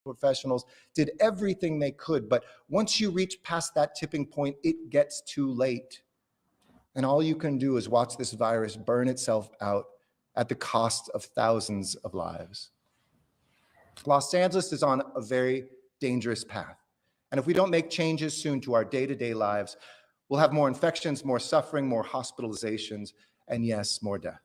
professionals did everything they could, but once you reach past that tipping point, it gets too late. And all you can do is watch this virus burn itself out at the cost of thousands of lives. Los Angeles is on a very dangerous path. And if we don't make changes soon to our day-to-day lives, we'll have more infections, more suffering, more hospitalizations, and yes, more death.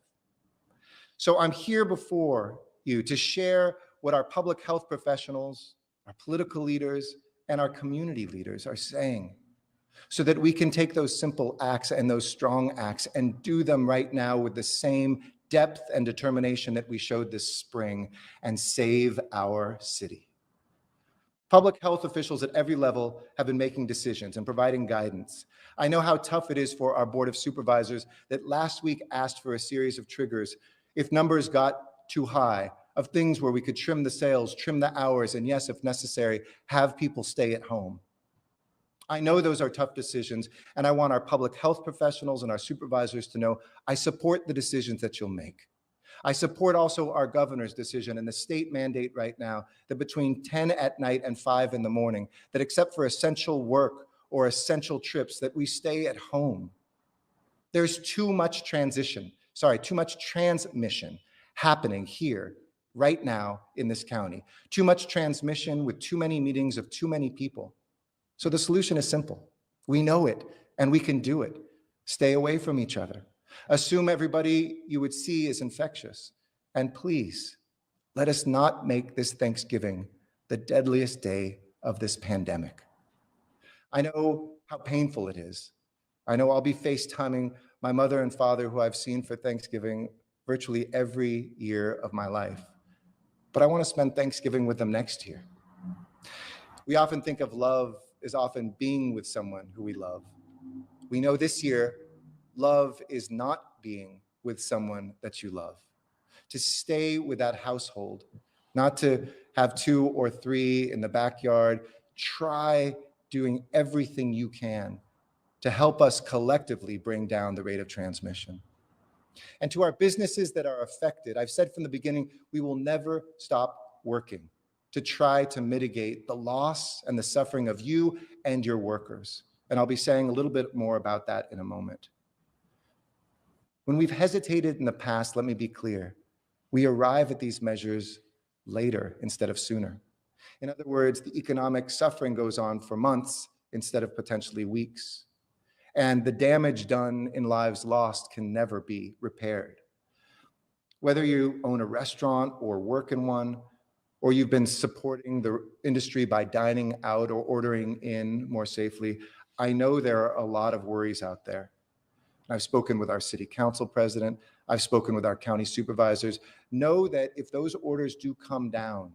So I'm here before you to share what our public health professionals, our political leaders, and our community leaders are saying, so that we can take those simple acts and those strong acts and do them right now with the same depth and determination that we showed this spring and save our city. Public health officials at every level have been making decisions and providing guidance. I know how tough it is for our Board of Supervisors that last week asked for a series of triggers if numbers got too high, of things where we could trim the sales, trim the hours, and yes, if necessary, have people stay at home. I know those are tough decisions, and I want our public health professionals and our supervisors to know I support the decisions that you'll make. I support also our governor's decision and the state mandate right now that between 10 at night and 5 in the morning, that except for essential work or essential trips, that we stay at home. There's too much transmission happening here right now in this county. Too much transmission with too many meetings of too many people. So the solution is simple. We know it and we can do it. Stay away from each other. Assume everybody you would see is infectious. And please, let us not make this Thanksgiving the deadliest day of this pandemic. I know how painful it is. I know I'll be FaceTiming my mother and father, who I've seen for Thanksgiving virtually every year of my life. But I want to spend Thanksgiving with them next year. We often think of love as often being with someone who we love. We know this year, love is not being with someone that you love. To stay with that household, not to have 2 or 3 in the backyard. Try doing everything you can to help us collectively bring down the rate of transmission. And to our businesses that are affected, I've said from the beginning, we will never stop working to try to mitigate the loss and the suffering of you and your workers. And I'll be saying a little bit more about that in a moment. When we've hesitated in the past, let me be clear, we arrive at these measures later instead of sooner. In other words, the economic suffering goes on for months instead of potentially weeks. And the damage done in lives lost can never be repaired. Whether you own a restaurant or work in one, or you've been supporting the industry by dining out or ordering in more safely, I know there are a lot of worries out there. I've spoken with our city council president. I've spoken with our county supervisors. Know that if those orders do come down,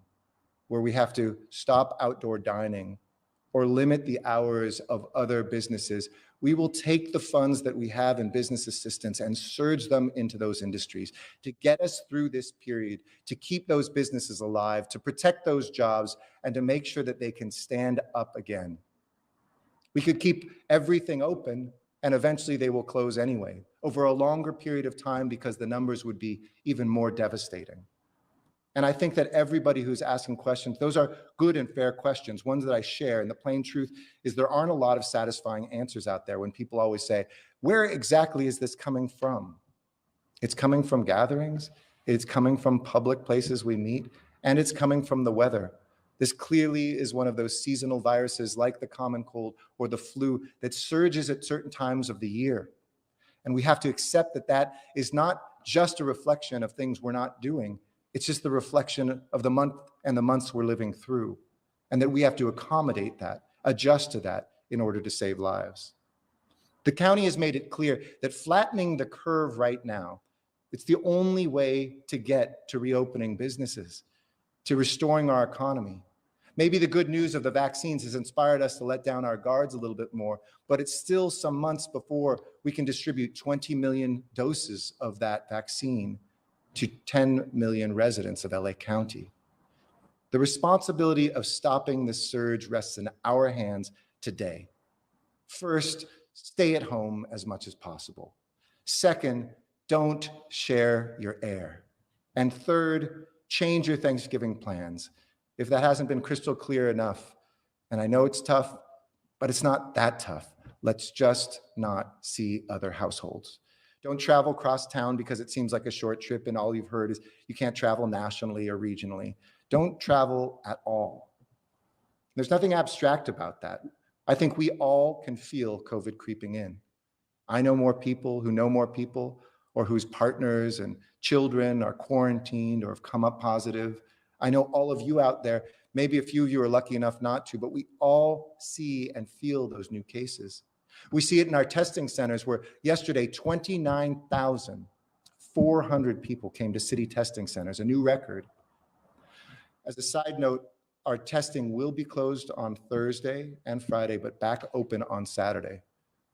where we have to stop outdoor dining or limit the hours of other businesses, we will take the funds that we have in business assistance and surge them into those industries to get us through this period, to keep those businesses alive, to protect those jobs, and to make sure that they can stand up again. We could keep everything open, and eventually they will close anyway, over a longer period of time, because the numbers would be even more devastating. And I think that everybody who's asking questions, those are good and fair questions, ones that I share. And the plain truth is there aren't a lot of satisfying answers out there when people always say, where exactly is this coming from? It's coming from gatherings, it's coming from public places we meet, and it's coming from the weather. This clearly is one of those seasonal viruses like the common cold or the flu that surges at certain times of the year. And we have to accept that that is not just a reflection of things we're not doing. It's just the reflection of the month and the months we're living through, and that we have to accommodate that, adjust to that in order to save lives. The county has made it clear that flattening the curve right now, it's the only way to get to reopening businesses, to restoring our economy. Maybe the good news of the vaccines has inspired us to let down our guards a little bit more, but it's still some months before we can distribute 20 million doses of that vaccine to 10 million residents of LA County. The responsibility of stopping this surge rests in our hands today. First, stay at home as much as possible. Second, don't share your air. And third, change your Thanksgiving plans. If that hasn't been crystal clear enough, and I know it's tough, but it's not that tough. Let's just not see other households. Don't travel cross town because it seems like a short trip and all you've heard is you can't travel nationally or regionally. Don't travel at all. There's nothing abstract about that. I think we all can feel COVID creeping in. I know more people who know more people, or whose partners and children are quarantined or have come up positive. I know all of you out there, maybe a few of you are lucky enough not to, but we all see and feel those new cases. We see it in our testing centers where yesterday 29,400 people came to city testing centers, a new record. As a side note, our testing will be closed on Thursday and Friday, but back open on Saturday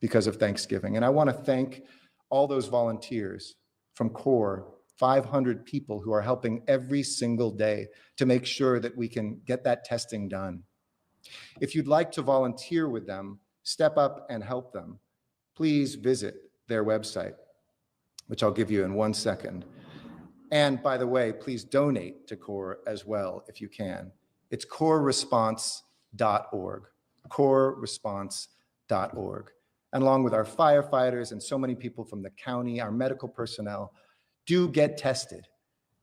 because of Thanksgiving. And I want to thank all those volunteers from CORE, 500 people who are helping every single day to make sure that we can get that testing done. If you'd like to volunteer with them, step up and help them, please visit their website, which I'll give you in 1 second. And by the way, please donate to CORE as well if you can. It's coreresponse.org, coreresponse.org. And along with our firefighters and so many people from the county, our medical personnel, do get tested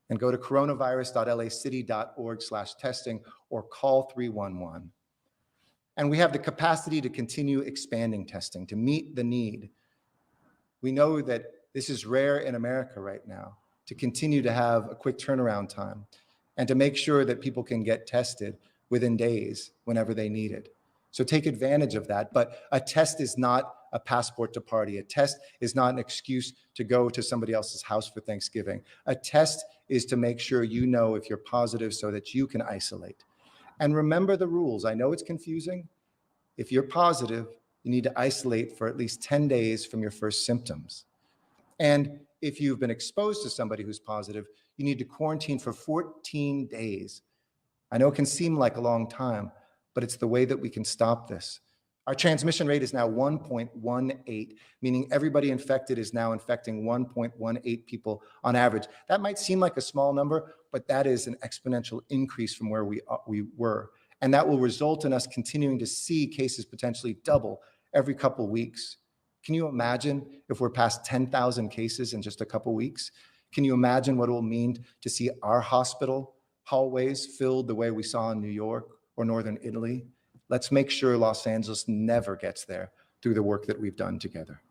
and go to coronavirus.lacity.org/testing or call 311. And we have the capacity to continue expanding testing to meet the need. We know that this is rare in America right now, to continue to have a quick turnaround time and to make sure that people can get tested within days whenever they need it. So take advantage of that. But a test is not a passport to party. A test is not an excuse to go to somebody else's house for Thanksgiving. A test is to make sure you know if you're positive so that you can isolate. And remember the rules. I know it's confusing. If you're positive, you need to isolate for at least 10 days from your first symptoms. And if you've been exposed to somebody who's positive, you need to quarantine for 14 days. I know it can seem like a long time, but it's the way that we can stop this. Our transmission rate is now 1.18, meaning everybody infected is now infecting 1.18 people on average. That might seem like a small number, but that is an exponential increase from where we were. And that will result in us continuing to see cases potentially double every couple weeks. Can you imagine if we're past 10,000 cases in just a couple weeks? Can you imagine what it will mean to see our hospital hallways filled the way we saw in New York or Northern Italy? Let's make sure Los Angeles never gets there through the work that we've done together.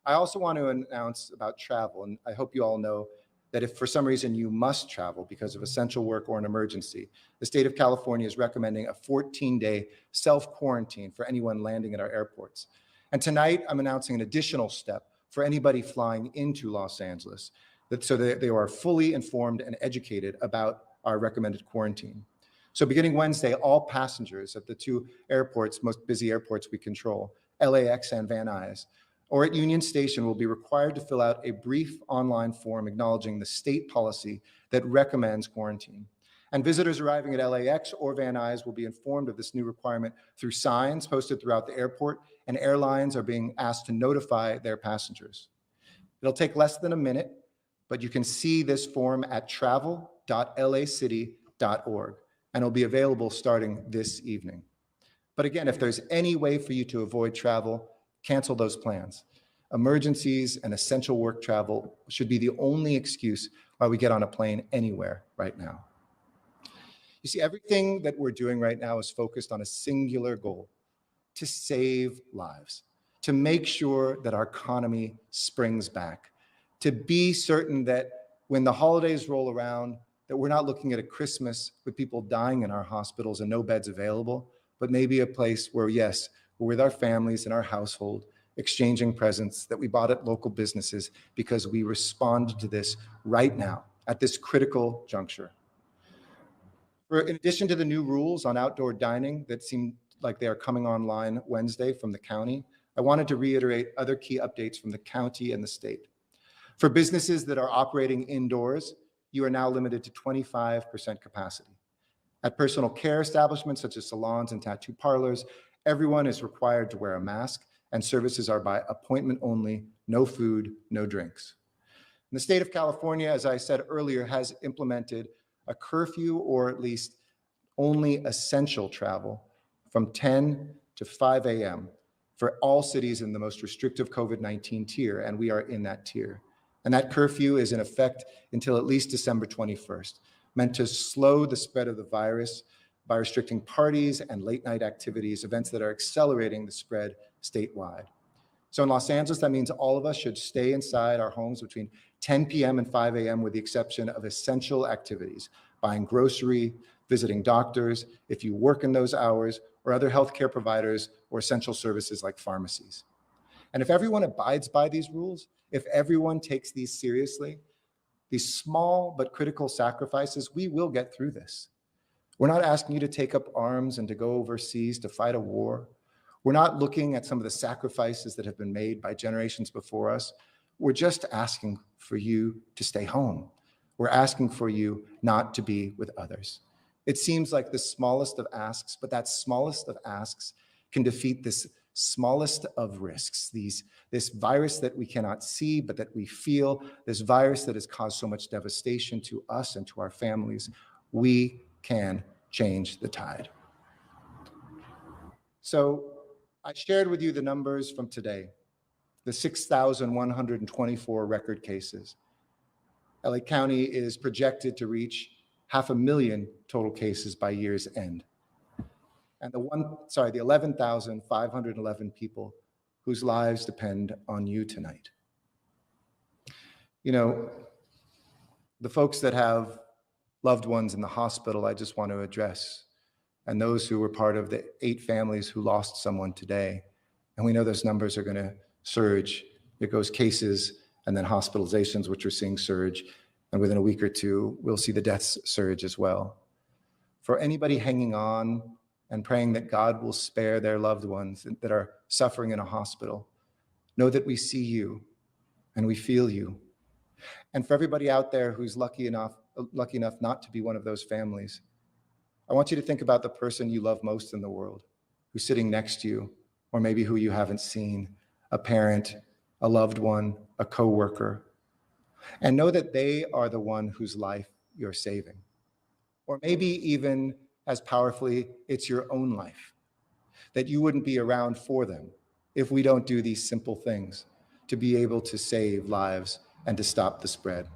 I also want to announce about travel, and I hope you all know that if for some reason you must travel because of essential work or an emergency, the state of California is recommending a 14-day self-quarantine for anyone landing at our airports. And tonight, I'm announcing an additional step for anybody flying into Los Angeles, so that they are fully informed and educated about our recommended quarantine. So beginning Wednesday, all passengers at the two airports, most busy airports we control, LAX and Van Nuys, or at Union Station will be required to fill out a brief online form acknowledging the state policy that recommends quarantine. And visitors arriving at LAX or Van Nuys will be informed of this new requirement through signs posted throughout the airport, and airlines are being asked to notify their passengers. It'll take less than a minute, but you can see this form at travel.lacity.org, and it'll be available starting this evening. But again, if there's any way for you to avoid travel, cancel those plans. Emergencies and essential work travel should be the only excuse why we get on a plane anywhere right now. You see, everything that we're doing right now is focused on a singular goal: to save lives, to make sure that our economy springs back, to be certain that when the holidays roll around, that we're not looking at a Christmas with people dying in our hospitals and no beds available, but maybe a place where, yes, we're with our families and our household, exchanging presents that we bought at local businesses because we responded to this right now at this critical juncture. In addition to the new rules on outdoor dining that seem like they are coming online Wednesday from the county, I wanted to reiterate other key updates from the county and the state. For businesses that are operating indoors, you are now limited to 25% capacity. At personal care establishments such as salons and tattoo parlors, everyone is required to wear a mask, and services are by appointment only, no food, no drinks. And the state of California, as I said earlier, has implemented a curfew or at least only essential travel from 10 to 5 a.m. for all cities in the most restrictive COVID-19 tier, and we are in that tier. And that curfew is in effect until at least December 21st, meant to slow the spread of the virus by restricting parties and late night activities, events that are accelerating the spread statewide. So in Los Angeles, that means all of us should stay inside our homes between 10 p.m. and 5 a.m. with the exception of essential activities, buying grocery, visiting doctors, if you work in those hours, or other healthcare providers or essential services like pharmacies. And if everyone abides by these rules, if everyone takes these seriously, these small but critical sacrifices, we will get through this. We're not asking you to take up arms and to go overseas to fight a war. We're not looking at some of the sacrifices that have been made by generations before us. We're just asking for you to stay home. We're asking for you not to be with others. It seems like the smallest of asks, but that smallest of asks can defeat this smallest of risks, this virus that we cannot see, but that we feel, this virus that has caused so much devastation to us and to our families. We can change the tide. So I shared with you the numbers from today, the 6,124 record cases. LA County is projected to reach 500,000 total cases by year's end. And the 11,511 people whose lives depend on you tonight. You know, the folks that have loved ones in the hospital, I just want to address, and those who were part of the 8 families who lost someone today. And we know those numbers are going to surge. It goes cases and then hospitalizations, which we're seeing surge. And within a week or two, we'll see the deaths surge as well. For anybody hanging on and praying that God will spare their loved ones that are suffering in a hospital, know that we see you and we feel you. And for everybody out there who's lucky enough not to be one of those families, I want you to think about the person you love most in the world, who's sitting next to you, or maybe who you haven't seen, a parent, a loved one, a coworker, and know that they are the one whose life you're saving. Or maybe even as powerfully, it's your own life, that you wouldn't be around for them if we don't do these simple things to be able to save lives and to stop the spread.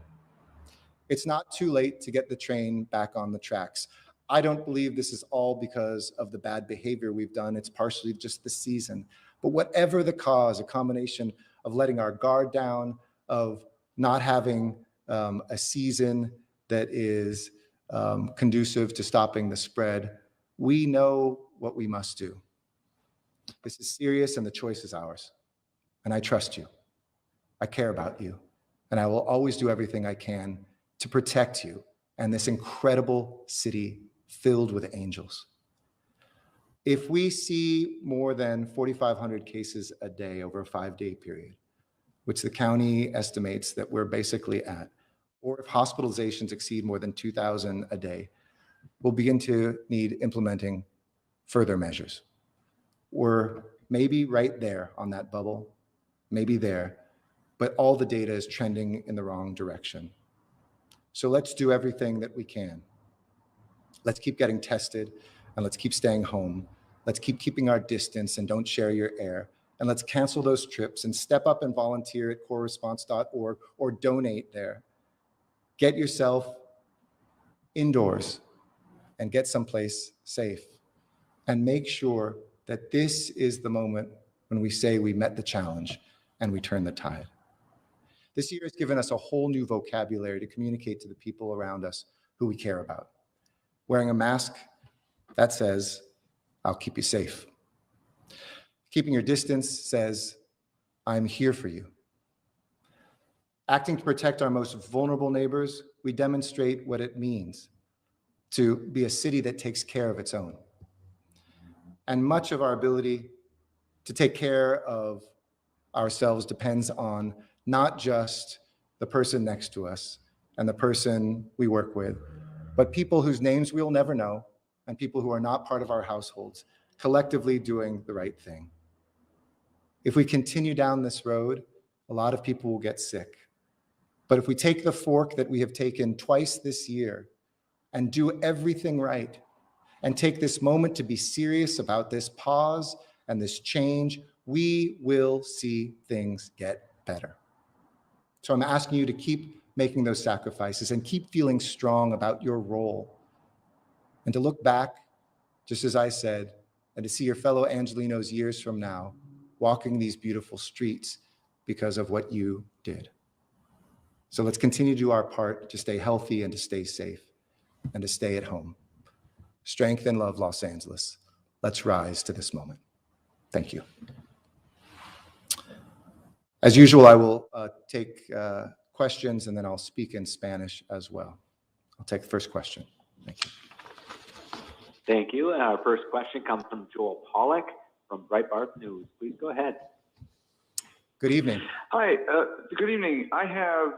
It's not too late to get the train back on the tracks. I don't believe this is all because of the bad behavior we've done. It's partially just the season. But whatever the cause, a combination of letting our guard down, of not having a season that is conducive to stopping the spread, we know what we must do. This is serious and the choice is ours. And I trust you. I care about you. And I will always do everything I can to protect you and this incredible city filled with angels. If we see more than 4,500 cases a day over a 5-day period, which the county estimates that we're basically at, or if hospitalizations exceed more than 2,000 a day, we'll begin to need implementing further measures. We're maybe right there on that bubble, maybe there, but all the data is trending in the wrong direction. So let's do everything that we can. Let's keep getting tested and let's keep staying home. Let's keep keeping our distance and don't share your air. And let's cancel those trips and step up and volunteer at coreresponse.org or donate there. Get yourself indoors and get someplace safe. And make sure that this is the moment when we say we met the challenge and we turn the tide. This year has given us a whole new vocabulary to communicate to the people around us who we care about. Wearing a mask, that says, I'll keep you safe. Keeping your distance says, I'm here for you. Acting to protect our most vulnerable neighbors, we demonstrate what it means to be a city that takes care of its own. And much of our ability to take care of ourselves depends on not just the person next to us and the person we work with, but people whose names we'll never know and people who are not part of our households, collectively doing the right thing. If we continue down this road, a lot of people will get sick. But if we take the fork that we have taken twice this year and do everything right and take this moment to be serious about this pause and this change, we will see things get better. So I'm asking you to keep making those sacrifices and keep feeling strong about your role, and to look back, just as I said, and to see your fellow Angelinos years from now walking these beautiful streets because of what you did. So let's continue to do our part to stay healthy and to stay safe and to stay at home. Strength and love, Los Angeles. Let's rise to this moment. Thank you. As usual, I will take questions, and then I'll speak in Spanish as well. I'll take the first question. Thank you. Thank you. And our first question comes from Joel Pollack from Breitbart News. Please go ahead. Good evening. Hi, good evening. I have,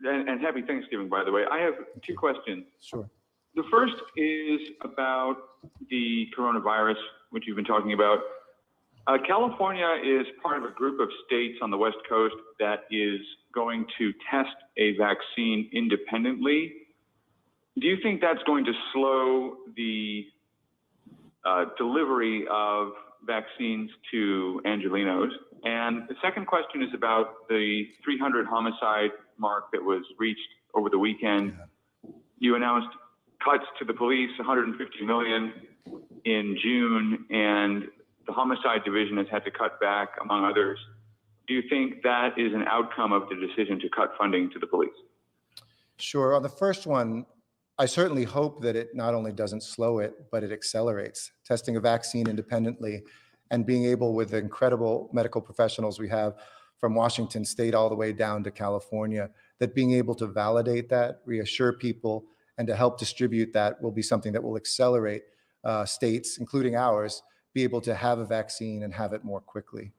and happy Thanksgiving, by the way. I have two questions. Sure. The first is about the coronavirus, which you've been talking about. California is part of a group of states on the West Coast that is going to test a vaccine independently. Do you think that's going to slow the delivery of vaccines to Angelinos? And the second question is about the 300 homicide mark that was reached over the weekend. You announced cuts to the police, $150 million in June, and the homicide division has had to cut back, among others. Do you think that is an outcome of the decision to cut funding to the police? Sure. On the first one, I certainly hope that it not only doesn't slow it, but it accelerates. Testing a vaccine independently and being able, with the incredible medical professionals we have from Washington State all the way down to California, that being able to validate that, reassure people, and to help distribute that will be something that will accelerate states, including ours, be able to have a vaccine and have it more quickly.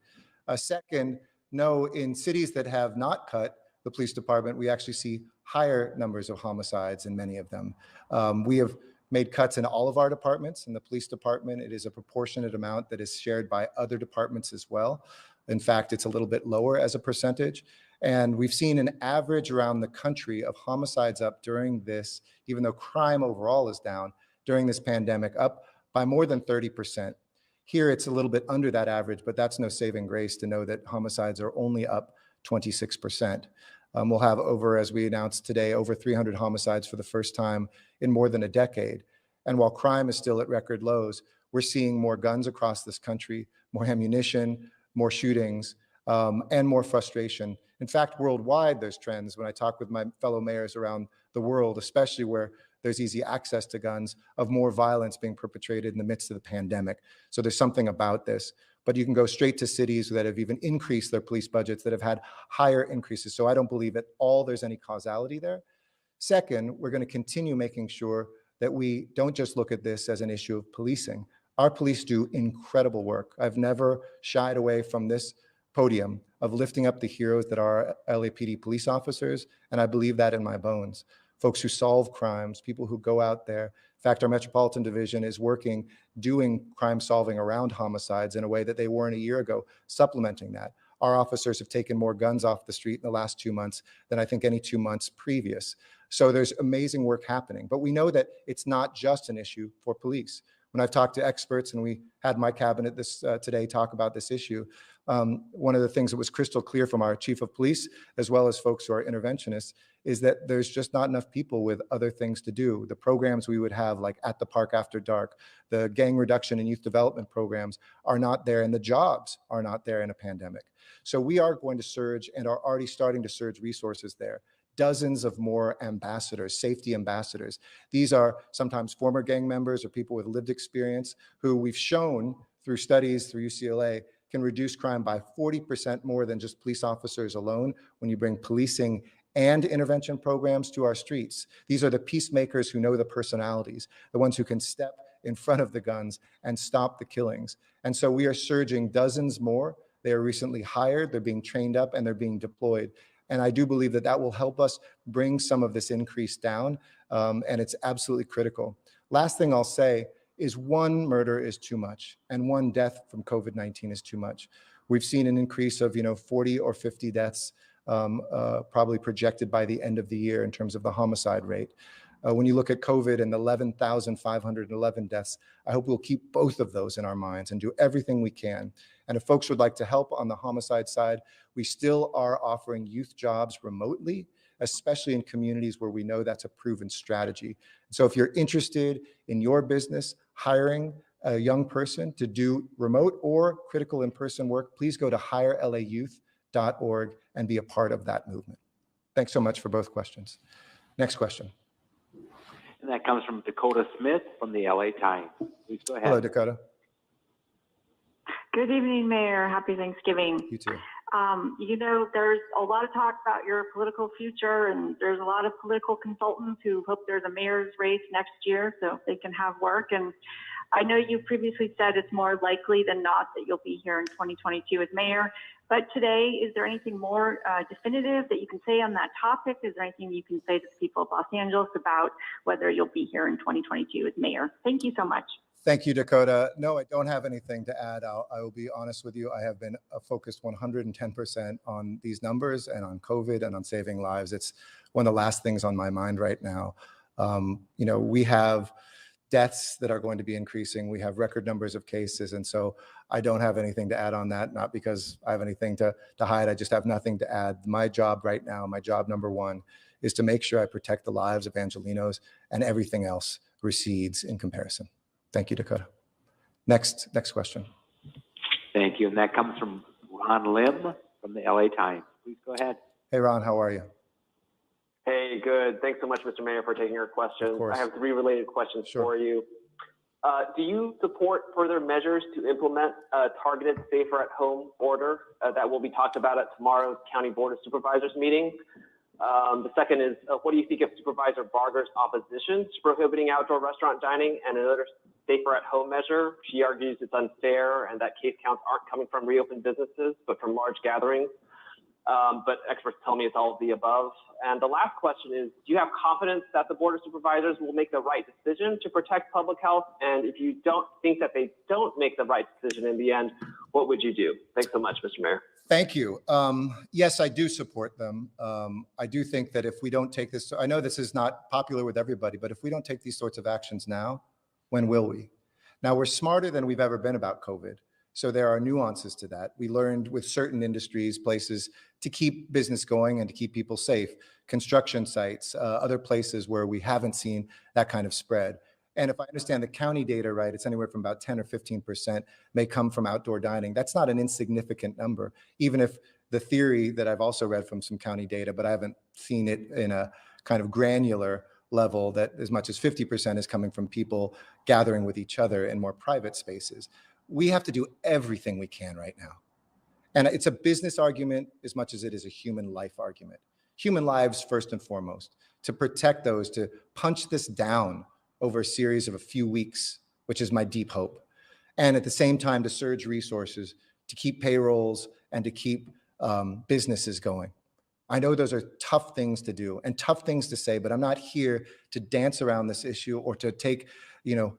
Second, no, in cities that have not cut the police department, we actually see higher numbers of homicides in many of them. We have made cuts in all of our departments. In the police department, it is a proportionate amount that is shared by other departments as well. In fact, it's a little bit lower as a percentage. And we've seen an average around the country of homicides up during this, even though crime overall is down, during this pandemic, up by more than 30%. Here, it's a little bit under that average, but that's no saving grace to know that homicides are only up 26%. We'll have over, as we announced today, over 300 homicides for the first time in more than a decade. And while crime is still at record lows, we're seeing more guns across this country, more ammunition, more shootings, and more frustration. In fact, worldwide, there's trends. When I talk with my fellow mayors around the world, especially where there's easy access to guns, of more violence being perpetrated in the midst of the pandemic. So there's something about this. But you can go straight to cities that have even increased their police budgets, that have had higher increases. So I don't believe at all there's any causality there. Second, we're going to continue making sure that we don't just look at this as an issue of policing. Our police do incredible work. I've never shied away from this podium of lifting up the heroes that are LAPD police officers, and I believe that in my bones. Folks who solve crimes, people who go out there. In fact, our Metropolitan Division is working, doing crime solving around homicides in a way that they weren't a year ago, supplementing that. Our officers have taken more guns off the street in the last 2 months than I think any 2 months previous. So there's amazing work happening. But we know that it's not just an issue for police. When I've talked to experts, and we had my cabinet today talk about this issue, one of the things that was crystal clear from our chief of police, as well as folks who are interventionists, is that there's just not enough people with other things to do. The programs we would have, like At the Park After Dark, the gang reduction and youth development programs are not there, and the jobs are not there in a pandemic. So we are going to surge, and are already starting to surge resources there. Dozens of more ambassadors, safety ambassadors. These are sometimes former gang members or people with lived experience who we've shown through studies through UCLA can reduce crime by 40% more than just police officers alone when you bring policing and intervention programs to our streets. These are the peacemakers who know the personalities, the ones who can step in front of the guns and stop the killings. And so we are surging dozens more. They are recently hired, they're being trained up, and they're being deployed. And I do believe that that will help us bring some of this increase down, and it's absolutely critical. Last thing I'll say is one murder is too much, and one death from COVID-19 is too much. We've seen an increase of 40 or 50 deaths probably projected by the end of the year in terms of the homicide rate. When you look at COVID and 11,511 deaths, I hope we'll keep both of those in our minds and do everything we can. And if folks would like to help on the homicide side, we still are offering youth jobs remotely, especially in communities where we know that's a proven strategy. So if you're interested in your business hiring a young person to do remote or critical in-person work, please go to hirelayouth.org and be a part of that movement. Thanks so much for both questions. Next question. And that comes from Dakota Smith from the LA Times. Please go ahead. Hello, Dakota. Good evening, Mayor. Happy Thanksgiving. You too. You know, there's a lot of talk about your political future, and there's a lot of political consultants who hope there's a mayor's race next year so they can have work. And I know you previously said it's more likely than not that you'll be here in 2022 as mayor. But today, is there anything more definitive that you can say on that topic? Is there anything you can say to the people of Los Angeles about whether you'll be here in 2022 as mayor? Thank you so much. Thank you, Dakota. No, I don't have anything to add. I will be honest with you. I have been focused 110% on these numbers and on COVID and on saving lives. It's one of the last things on my mind right now. You know, we have deaths that are going to be increasing. We have record numbers of cases. And so I don't have anything to add on that, not because I have anything to hide. I just have nothing to add. My job right now, my job number one, is to make sure I protect the lives of Angelenos, and everything else recedes in comparison. Thank you, Dakota. Next question. Thank you. And that comes from Ron Lim from the LA Times. Please go ahead. Hey, Ron, how are you? Hey, good. Thanks so much, Mr. Mayor, for taking our questions. I have 3 related questions for you. Do you support further measures to implement a targeted safer at home order that will be talked about at tomorrow's County Board of Supervisors meeting? The second is, what do you think of Supervisor Barger's opposition to prohibiting outdoor restaurant dining and another safer at home measure? She argues it's unfair and that case counts aren't coming from reopened businesses, but from large gatherings. But experts tell me it's all of the above. And the last question is, do you have confidence that the Board of Supervisors will make the right decision to protect public health? And if you don't think that they don't make the right decision in the end, what would you do? Thanks so much, Mr. Mayor. Thank you. Yes, I do support them. I do think that if we don't take this, I know this is not popular with everybody, but if we don't take these sorts of actions now, when will we? Now, we're smarter than we've ever been about COVID. So there are nuances to that. We learned with certain industries, places to keep business going and to keep people safe, construction sites, other places where we haven't seen that kind of spread. And if I understand the county data right, it's anywhere from about 10 or 15% may come from outdoor dining. That's not an insignificant number, even if the theory that I've also read from some county data, but I haven't seen it in a kind of granular level that as much as 50% is coming from people gathering with each other in more private spaces. We have to do everything we can right now. And it's a business argument as much as it is a human life argument. Human lives first and foremost, to protect those, to punch this down over a series of a few weeks, which is my deep hope. And at the same time, to surge resources, to keep payrolls and to keep businesses going. I know those are tough things to do and tough things to say, but I'm not here to dance around this issue or to take,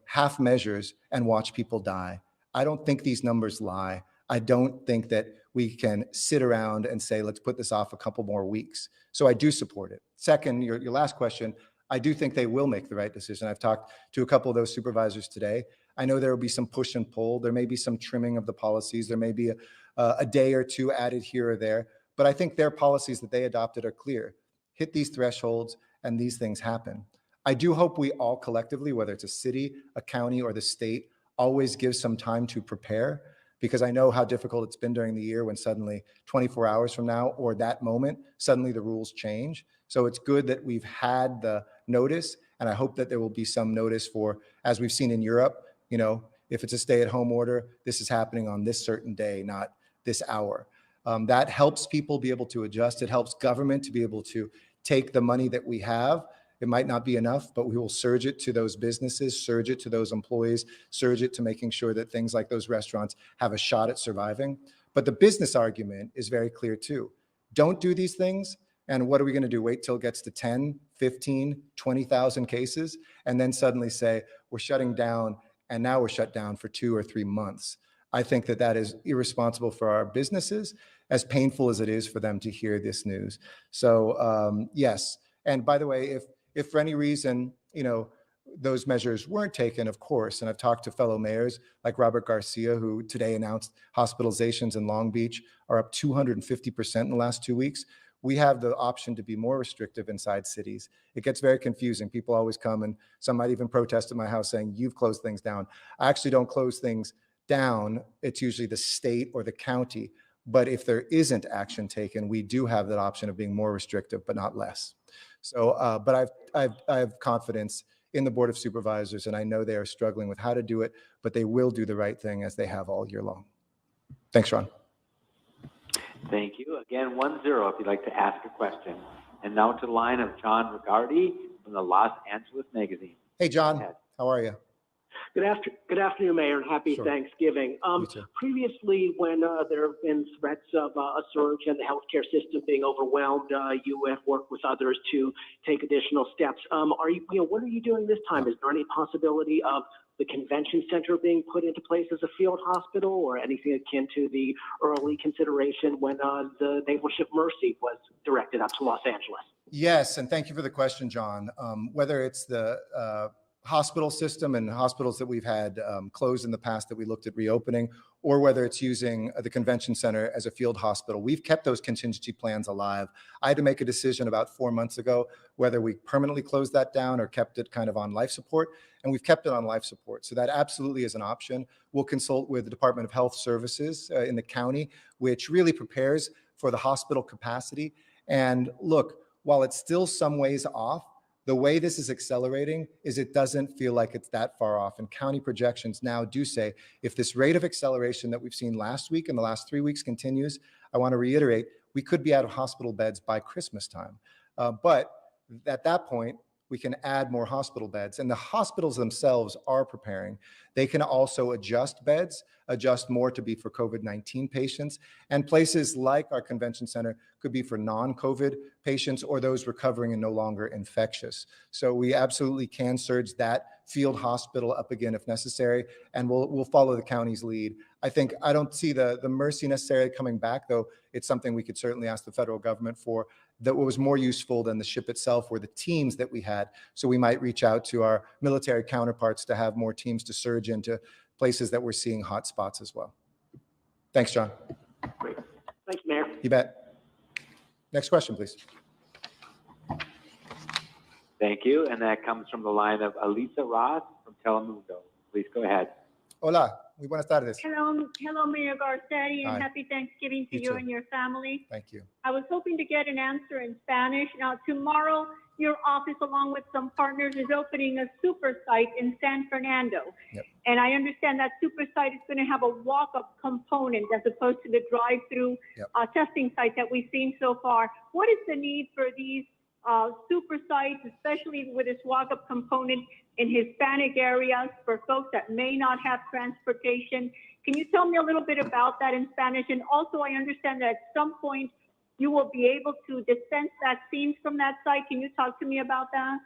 half measures and watch people die. I don't think these numbers lie. I don't think that we can sit around and say, let's put this off a couple more weeks. So I do support it. Second, your last question, I do think they will make the right decision. I've talked to a couple of those supervisors today. I know there will be some push and pull. There may be some trimming of the policies. There may be a day or two added here or there. But I think their policies that they adopted are clear. Hit these thresholds and these things happen. I do hope we all collectively, whether it's a city, a county, or the state, always give some time to prepare, because I know how difficult it's been during the year when suddenly 24 hours from now or that moment, suddenly the rules change. So it's good that we've had the notice, and I hope that there will be some notice for, as we've seen in Europe, if it's a stay-at-home order, this is happening on this certain day, not this hour. That helps people be able to adjust. It helps government to be able to take the money that we have. It might not be enough, but we will surge it to those businesses, surge it to those employees, surge it to making sure that things like those restaurants have a shot at surviving. But the business argument is very clear too. Don't do these things. And what are we going to do? Wait till it gets to 10, 15, 20,000 cases, and then suddenly say, we're shutting down, and now we're shut down for 2 or 3 months. I think that that is irresponsible for our businesses, as painful as it is for them to hear this news. So yes. And by the way, if for any reason, those measures weren't taken, of course, and I've talked to fellow mayors like Robert Garcia, who today announced hospitalizations in Long Beach are up 250% in the last 2 weeks. We have the option to be more restrictive inside cities. It gets very confusing. People always come, and some might even protest at my house saying, you've closed things down. I actually don't close things down. It's usually the state or the county. But if there isn't action taken, we do have that option of being more restrictive, but not less. So, but I have confidence in the Board of Supervisors, and I know they are struggling with how to do it, but they will do the right thing as they have all year long. Thanks, Ron. Thank you. Again, 1-0 if you'd like to ask a question. And now to the line of John Rigardi from the Los Angeles Magazine. Hey, John, how are you? Good afternoon, Mayor, and happy Sure. Thanksgiving. You too. Previously, when there have been threats of a surge in the healthcare system being overwhelmed, you have worked with others to take additional steps. What are you doing this time? Is there any possibility of the convention center being put into place as a field hospital, or anything akin to the early consideration when the naval ship Mercy was directed up to Los Angeles? Yes, and thank you for the question, John. Whether it's the hospital system and hospitals that we've had closed in the past that we looked at reopening, or whether it's using the convention center as a field hospital, we've kept those contingency plans alive. I had to make a decision about 4 months ago whether we permanently closed that down or kept it kind of on life support, and we've kept it on life support. So that absolutely is an option. We'll consult with the Department of Health Services in the county, which really prepares for the hospital capacity. And look, while it's still some ways off, the way this is accelerating is it doesn't feel like it's that far off. And county projections now do say, if this rate of acceleration that we've seen last week and the last 3 weeks continues, I want to reiterate, we could be out of hospital beds by Christmas time. But at that point, we can add more hospital beds, and the hospitals themselves are preparing. They can also adjust beds, adjust more to be for COVID-19 patients, and places like our convention center could be for non-COVID patients or those recovering and no longer infectious. So we absolutely can surge that field hospital up again if necessary, and we'll follow the county's lead. I don't see the Mercy necessarily coming back, though it's something we could certainly ask the federal government for. That what was more useful than the ship itself were the teams that we had. So we might reach out to our military counterparts to have more teams to surge into places that we're seeing hot spots as well. Thanks, John. Great. Thanks, Mayor. You bet. Next question, please. Thank you. And that comes from the line of Elisa Ross from Telemundo. Please go ahead. Hola, muy buenas tardes. Hello, Mayor Garcetti, and Hi. Happy Thanksgiving to You you too. and your family. Thank you. I was hoping to get an answer in Spanish. Now, tomorrow, your office, along with some partners, is opening a super site in San Fernando. Yep. And I understand that super site is going to have a walk-up component as opposed to the drive-through Yep. testing site that we've seen so far. What is the need for these super sites, especially with this walk-up component in Hispanic areas for folks that may not have transportation? Can you tell me a little bit about that in Spanish? And also, I understand that at some point you will be able to dispense vaccines from that site. Can you talk to me about that?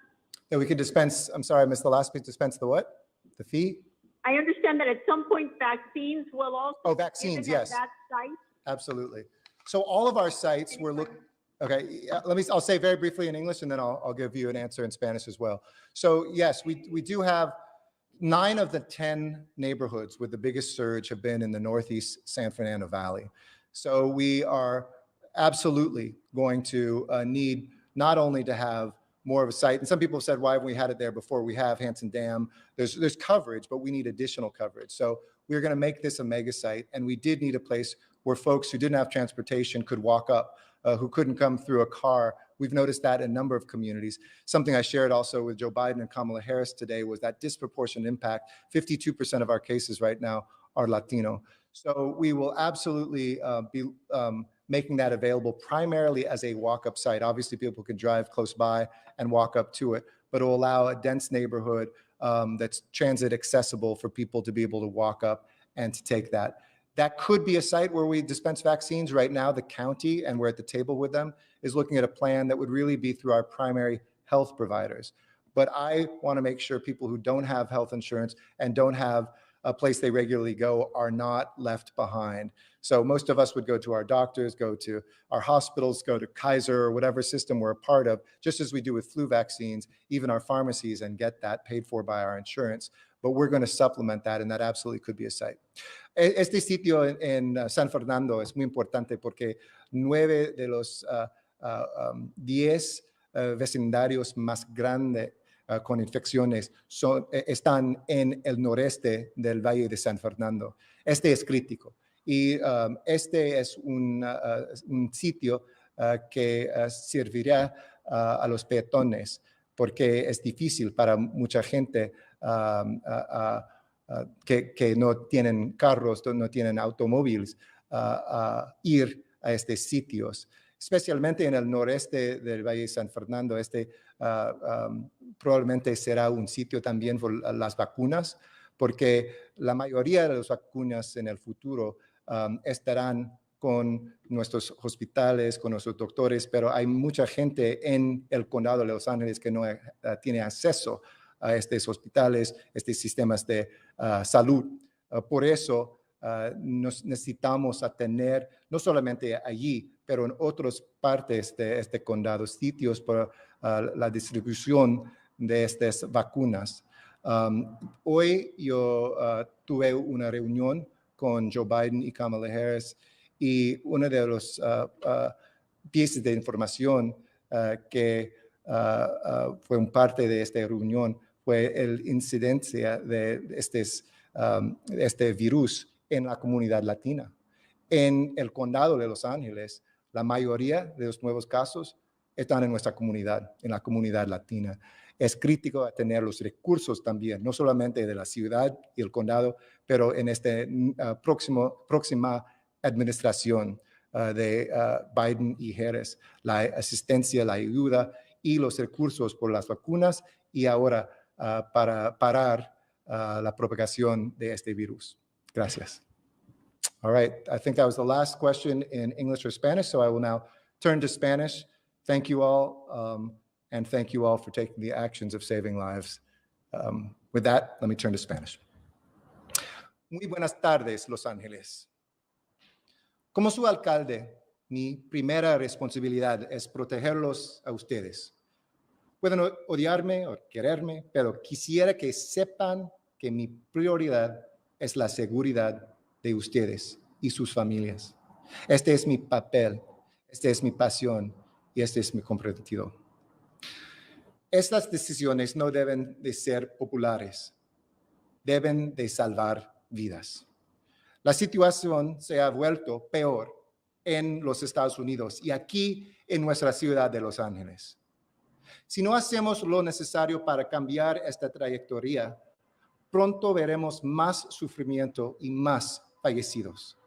Yeah, we could dispense, I'm sorry, I missed the last bit. Dispense the what? The fee? I understand that at some point vaccines will also Oh, be vaccines, given yes. at that site. Absolutely. So all of our sites we're looking, okay, I'll say very briefly in English and then I'll give you an answer in Spanish as well. So yes, we do have 9 of the 10 neighborhoods with the biggest surge have been in the Northeast San Fernando Valley. So we are absolutely going to need not only to have more of a site, and some people have said, why haven't we had it there before? We have Hanson Dam. There's coverage, but we need additional coverage. So we're going to make this a mega site, and we did need a place where folks who didn't have transportation could walk up, who couldn't come through a car. We've noticed that in a number of communities. Something I shared also with Joe Biden and Kamala Harris today was that disproportionate impact. 52% of our cases right now are Latino. So we will absolutely be making that available primarily as a walk-up site. Obviously, people can drive close by and walk up to it, but it will allow a dense neighborhood that's transit accessible for people to be able to walk up and to take that. That could be a site where we dispense vaccines. Right now, the county, and we're at the table with them, is looking at a plan that would really be through our primary health providers. But I want to make sure people who don't have health insurance and don't have a place they regularly go are not left behind. So most of us would go to our doctors, go to our hospitals, go to Kaiser or whatever system we're a part of, just as we do with flu vaccines, even our pharmacies, and get that paid for by our insurance. But we're going to supplement that, and that absolutely could be a site. Este sitio en San Fernando es muy importante porque 9 de los 10 vecindarios más grandes con infecciones están en el noreste del Valle de San Fernando. Este es crítico. Y este es un sitio que servirá a los peatones, porque es difícil para mucha gente que no tienen carros, no tienen automóviles, ir a estos sitios. Especialmente en el noreste del Valle de San Fernando, probablemente será un sitio también por las vacunas, porque la mayoría de las vacunas en el futuro estarán con nuestros hospitales, con nuestros doctores, pero hay mucha gente en el condado de Los Ángeles que no tiene acceso a estos hospitales, estos sistemas de salud. Por eso nos necesitamos tener, no solamente allí, pero en otras partes de este condado, sitios para la distribución de estas vacunas. Hoy yo tuve una reunión con Joe Biden y Kamala Harris, y una de los piezas de información que fue un parte de esta reunión fue la incidencia de este virus en la comunidad latina. En el condado de Los Ángeles, la mayoría de los nuevos casos están en nuestra comunidad, en la comunidad latina. Es crítico tener los recursos también, no solamente de la ciudad y el condado, pero en esta próxima administración de Biden y Harris, la asistencia, la ayuda y los recursos por las vacunas, y ahora para parar la propagación de este virus. Gracias. All right, I think that was the last question in English or Spanish, so I will now turn to Spanish. Thank you all, and thank you all for taking the actions of saving lives. With that, let me turn to Spanish. Muy buenas tardes, Los Ángeles. Como su alcalde, mi primera responsabilidad es protegerlos a ustedes. Pueden odiarme o quererme, pero quisiera que sepan que mi prioridad es la seguridad de ustedes y sus familias. Este es mi papel, esta es mi pasión y este es mi compromiso. Estas decisiones no deben de ser populares, deben de salvar vidas. La situación se ha vuelto peor en los Estados Unidos y aquí en nuestra ciudad de Los Ángeles. Si no hacemos lo necesario para cambiar esta trayectoria, pronto veremos más sufrimiento y más fallecidos.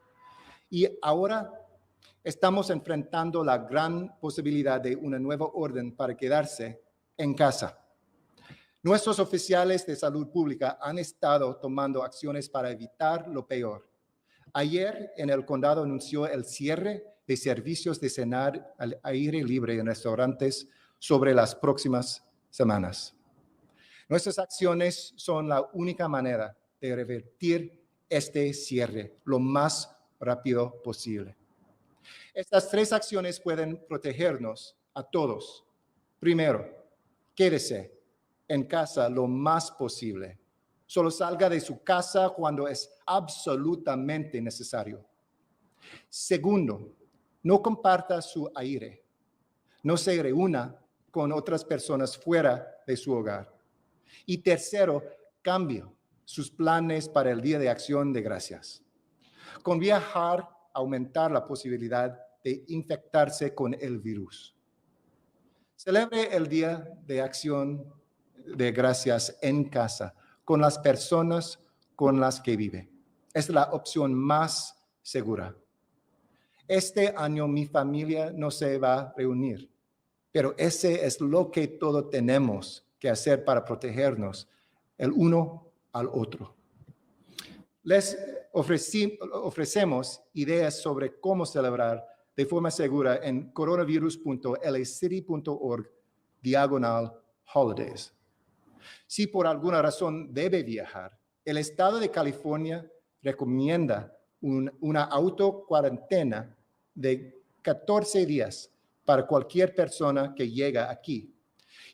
Y ahora estamos enfrentando la gran posibilidad de una nueva orden para quedarse en casa. Nuestros oficiales de salud pública han estado tomando acciones para evitar lo peor. Ayer en el condado anunció el cierre de servicios de cenar al aire libre en restaurantes sobre las próximas semanas. Nuestras acciones son la única manera de revertir este cierre lo más rápido posible. Estas 3 acciones pueden protegernos a todos. Primero, quédese en casa lo más posible. Solo salga de su casa cuando es absolutamente necesario. Segundo, no comparta su aire. No se reúna con otras personas fuera de su hogar. Y tercero, cambie sus planes para el Día de Acción de Gracias. Con viajar, aumentar la posibilidad de infectarse con el virus. Celebre el Día de Acción de Gracias en casa, con las personas con las que vive. Es la opción más segura. Este año mi familia no se va a reunir, pero ese es lo que todos tenemos que hacer para protegernos el uno al otro. Les ofrecemos ideas sobre cómo celebrar de forma segura en coronavirus.lacity.org/holidays. Si por alguna razón debe viajar, el estado de California recomienda una autocuarentena de 14 días para cualquier persona que llega aquí.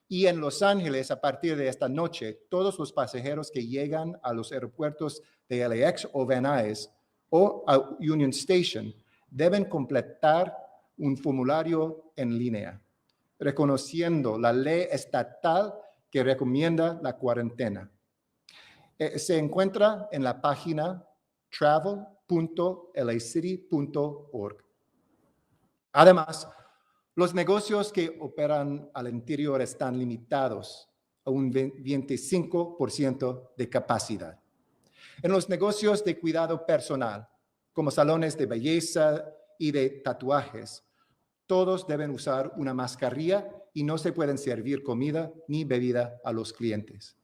Y en Los Ángeles, a partir de esta noche, todos los pasajeros que llegan a los aeropuertos de LAX o Van Nuys o a Union Station deben completar un formulario en línea, reconociendo la ley estatal que recomienda la cuarentena. Se encuentra en la página travel.lacity.org. Además, los negocios que operan al interior están limitados a un 25% de capacidad. En los negocios de cuidado personal, como salones de belleza y de tatuajes, todos deben usar una mascarilla y no se pueden servir comida ni bebida a los clientes.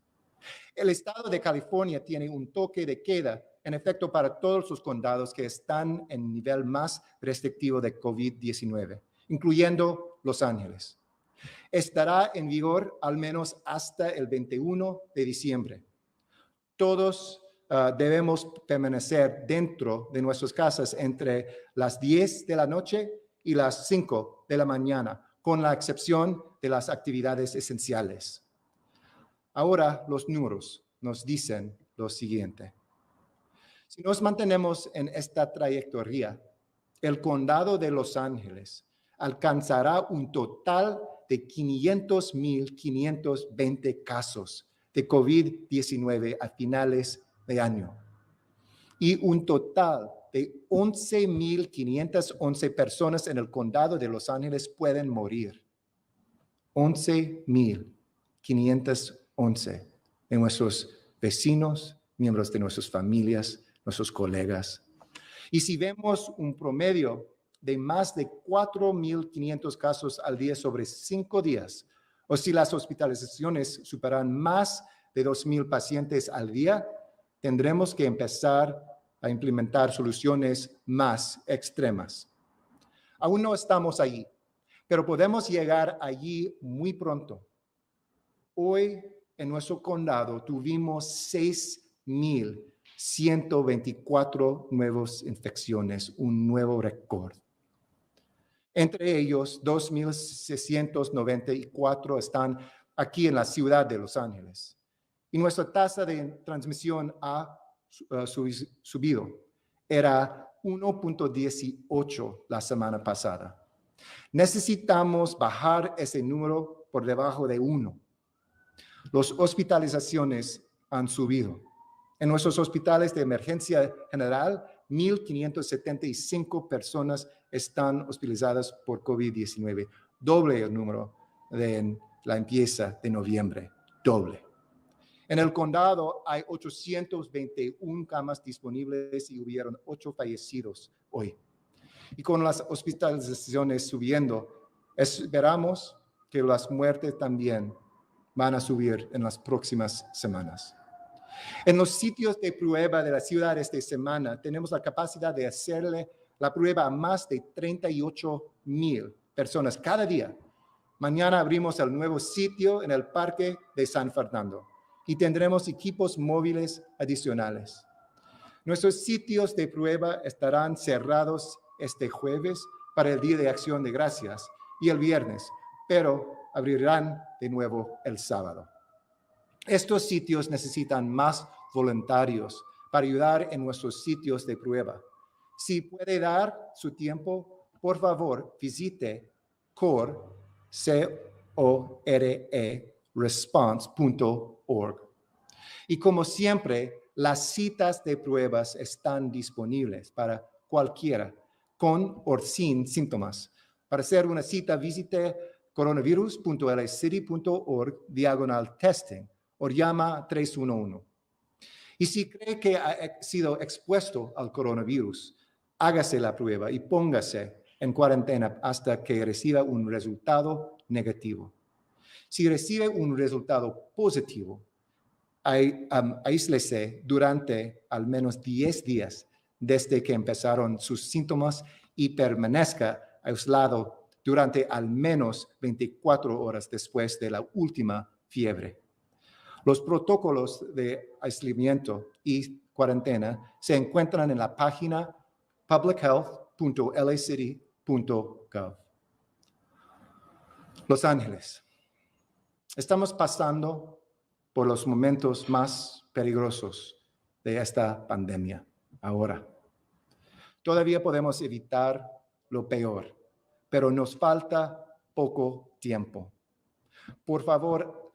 El estado de California tiene un toque de queda en efecto para todos los condados que están en nivel más restrictivo de COVID-19, incluyendo Los Ángeles. Estará en vigor al menos hasta el 21 de diciembre. Todos debemos permanecer dentro de nuestras casas entre las 10 de la noche y las 5 de la mañana, con la excepción de las actividades esenciales. Ahora los números nos dicen lo siguiente. Si nos mantenemos en esta trayectoria, el condado de Los Ángeles alcanzará un total de 500,520 casos de COVID-19 a finales de año y un total de 11,511 personas en el condado de Los Ángeles pueden morir. 11,511 de nuestros vecinos, miembros de nuestras familias, nuestros colegas. Y si vemos un promedio de más de 4,500 casos al día sobre 5 días, o si las hospitalizaciones superan más de 2,000 pacientes al día, tendremos que empezar a implementar soluciones más extremas. Aún no estamos allí, pero podemos llegar allí muy pronto. Hoy en nuestro condado tuvimos 6,124 nuevas infecciones, un nuevo récord. Entre ellos, 2,694 están aquí en la ciudad de Los Ángeles. Y nuestra tasa de transmisión ha subido. Era 1.18 la semana pasada. Necesitamos bajar ese número por debajo de 1. Las hospitalizaciones han subido. En nuestros hospitales de emergencia general, 1,575 personas están hospitalizadas por COVID-19, doble el número de la empieza de noviembre, doble. En el condado hay 821 camas disponibles y hubieron 8 fallecidos hoy. Y con las hospitalizaciones subiendo, esperamos que las muertes también van a subir en las próximas semanas. En los sitios de prueba de la ciudad esta semana, tenemos la capacidad de hacerle la prueba a más de 38,000 personas cada día. Mañana abrimos el nuevo sitio en el Parque de San Fernando y tendremos equipos móviles adicionales. Nuestros sitios de prueba estarán cerrados este jueves para el Día de Acción de Gracias y el viernes, pero abrirán de nuevo el sábado. Estos sitios necesitan más voluntarios para ayudar en nuestros sitios de prueba. Si puede dar su tiempo, por favor, visite response.org. Y como siempre, las citas de pruebas están disponibles para cualquiera, con o sin síntomas. Para hacer una cita, visite coronavirus.lacity.org/testing o llama 311. Y si cree que ha sido expuesto al coronavirus, hágase la prueba y póngase en cuarentena hasta que reciba un resultado negativo. Si recibe un resultado positivo, aíslese durante al menos 10 días desde que empezaron sus síntomas y permanezca aislado durante al menos 24 horas después de la última fiebre. Los protocolos de aislamiento y cuarentena se encuentran en la página publichealth.lacity.gov. Los Ángeles. Estamos pasando por los momentos más peligrosos de esta pandemia ahora. Todavía podemos evitar lo peor, pero nos falta poco tiempo. Por favor,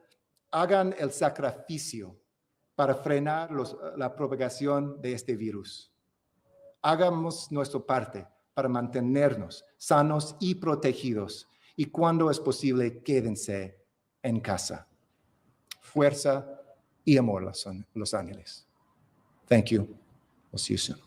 hagan el sacrificio para frenar la propagación de este virus. Hagamos nuestra parte para mantenernos sanos y protegidos, y cuando es posible, quédense en casa. Fuerza y amor, Los Ángeles. Thank you. We'll see you soon.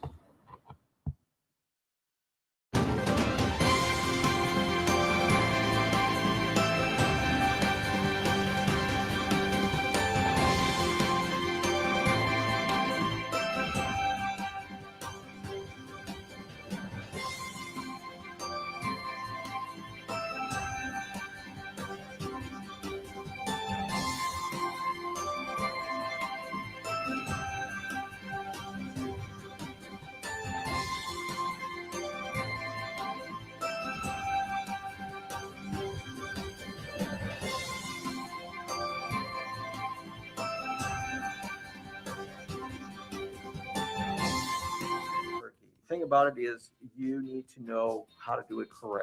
The thing about it is you need to know how to do it correctly.